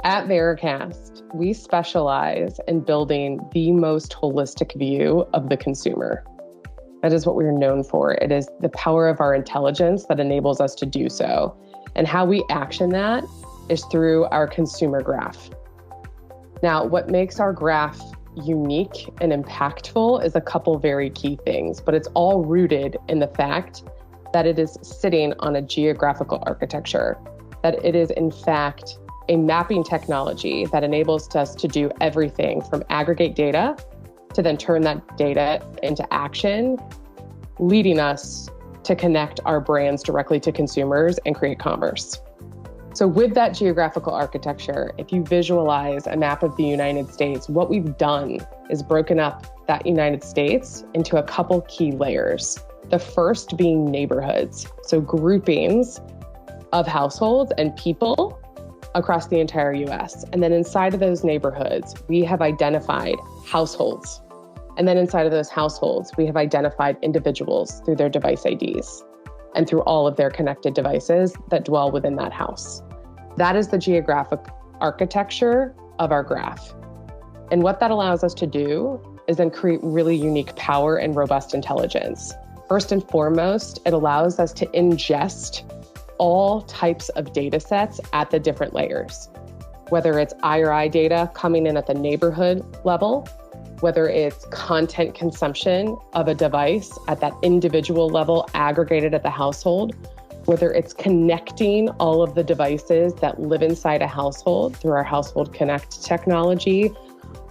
At Vericast, we specialize in building the most holistic view of the consumer. That is what we're known for. It is the power of our intelligence that enables us to do so. And how we action that is through our consumer graph. Now, what makes our graph unique and impactful is a couple very key things, but it's all rooted in the fact that it is sitting on a geographical architecture, that it is in fact a mapping technology that enables us to do everything from aggregate data to then turn that data into action, leading us to connect our brands directly to consumers and create commerce. So with that geographical architecture, if you visualize a map of the United States, what we've done is broken up that United States into a couple key layers. The first being neighborhoods, so groupings of households and people across the entire US. And then inside of those neighborhoods, we have identified households. And then inside of those households, we have identified individuals through their device IDs and through all of their connected devices that dwell within that house. That is the geographic architecture of our graph. And what that allows us to do is then create really unique power and robust intelligence. First and foremost, it allows us to ingest all types of data sets at the different layers, whether it's ROI data coming in at the neighborhood level, whether it's content consumption of a device at that individual level aggregated at the household, whether it's connecting all of the devices that live inside a household through our Household Connect technology.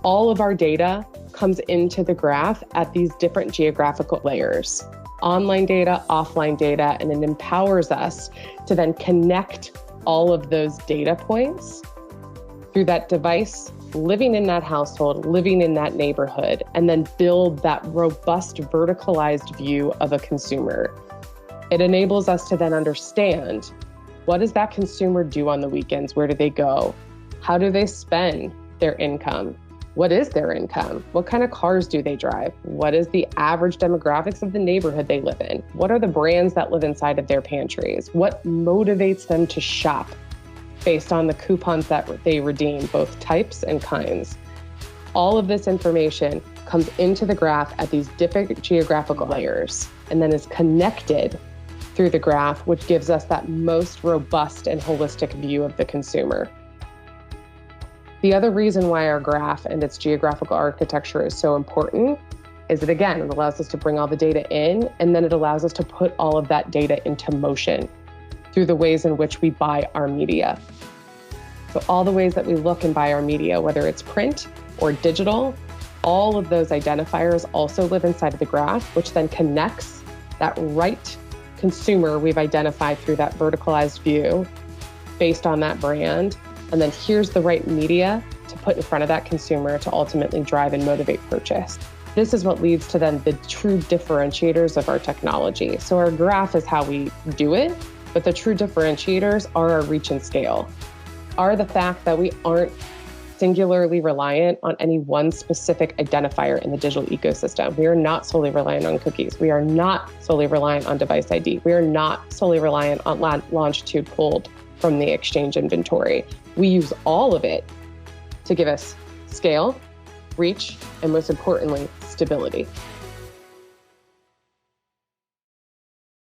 All of our data comes into the graph at these different geographical layers. Online data, offline data, and it empowers us to then connect all of those data points through that device, living in that household, living in that neighborhood, and then build that robust verticalized view of a consumer. It enables us to then understand, what does that consumer do on the weekends? Where do they go? How do they spend their income? What is their income? What kind of cars do they drive? What is the average demographics of the neighborhood they live in? What are the brands that live inside of their pantries? What motivates them to shop based on the coupons that they redeem, both types and kinds? All of this information comes into the graph at these different geographical layers and then is connected through the graph, which gives us that most robust and holistic view of the consumer. The other reason why our graph and its geographical architecture is so important is that, again, it allows us to bring all the data in, and then it allows us to put all of that data into motion through the ways in which we buy our media. So all the ways that we look and buy our media, whether it's print or digital, all of those identifiers also live inside of the graph, which then connects that right consumer we've identified through that verticalized view based on that brand. And then here's the right media to put in front of that consumer to ultimately drive and motivate purchase. This is what leads to then the true differentiators of our technology. So our graph is how we do it, but the true differentiators are our reach and scale, are the fact that we aren't singularly reliant on any one specific identifier in the digital ecosystem. We are not solely reliant on cookies. We are not solely reliant on device ID. We are not solely reliant on longitude pulled from the exchange inventory. We use all of it to give us scale, reach, and most importantly, stability.